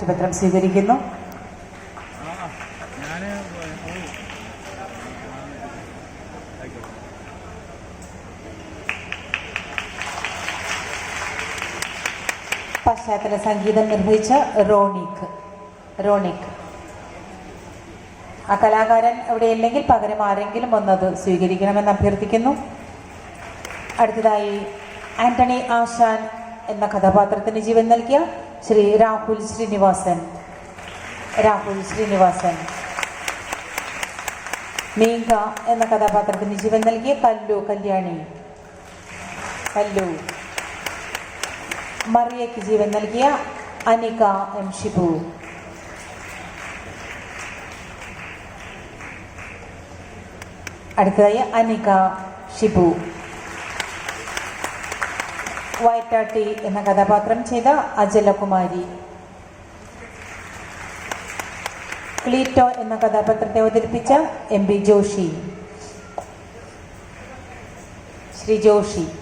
പത്രം സ്വീകരിക്കുന്നു. പശ്ചാത്തല സംഗീതം നിർവഹിച്ച റോണിക്. ആ കലാകാരൻ അവിടെ ഇല്ലെങ്കിൽ പകരം ആരെങ്കിലും വന്നത് സ്വീകരിക്കണമെന്ന് അഭ്യർത്ഥിക്കുന്നു. അടുത്തതായി ആന്റണി ആശാൻ എന്ന കഥാപാത്രത്തിന് ജീവൻ നൽകിയ ശ്രീ രാഹുൽ ശ്രീനിവാസൻ. മീങ്ക എന്ന കഥാപാത്രത്തിന് ജീവൻ നൽകിയ കല്യാണി. മറിയയ്ക്ക് ജീവൻ നൽകിയ അനിക എം ഷിബു. അടുത്തതായി അനിക ഷിബു. വയറ്റാട്ടി എന്ന കഥാപാത്രം ചെയ്ത അജലകുമാരി. ക്ലീറ്റോ എന്ന കഥാപാത്രത്തെ അവതരിപ്പിച്ച എം ബി ജോഷി. ശ്രീ ജോഷി.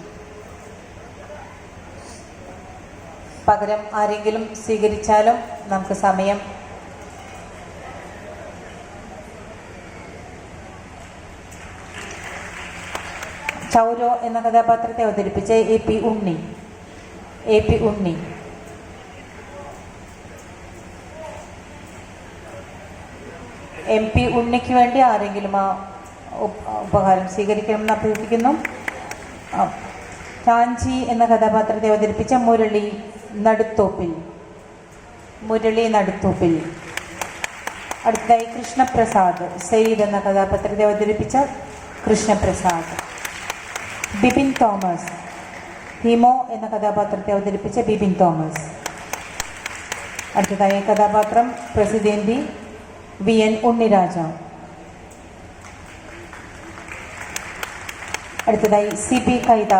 പകരം ആരെങ്കിലും സ്വീകരിച്ചാലും നമുക്ക് സമയം. ചൗരോ എന്ന കഥാപാത്രത്തെ അവതരിപ്പിച്ച A P Unni. M P ഉണ്ണിക്ക് വേണ്ടി ആരെങ്കിലും ആ ഉപഹാരം സ്വീകരിക്കണമെന്ന് അഭ്യർത്ഥിക്കുന്നു. ചാഞ്ചി എന്ന കഥാപാത്രത്തെ അവതരിപ്പിച്ച മുരളി നടുത്തോപ്പിൽ. അടുത്തതായി കൃഷ്ണപ്രസാദ്. സയ്യിദ് എന്ന കഥാപാത്രത്തെ അവതരിപ്പിച്ച കൃഷ്ണപ്രസാദ്. ബിപിൻ തോമസ്. ഹിമോ എന്ന കഥാപാത്രത്തെ അവതരിപ്പിച്ച ബിപിൻ തോമസ്. അടുത്തതായി കഥാപാത്രം പ്രസിദ്ധേന്തി വി എൻ ഉണ്ണിരാജ. അടുത്തതായി സി പി കൈതാര.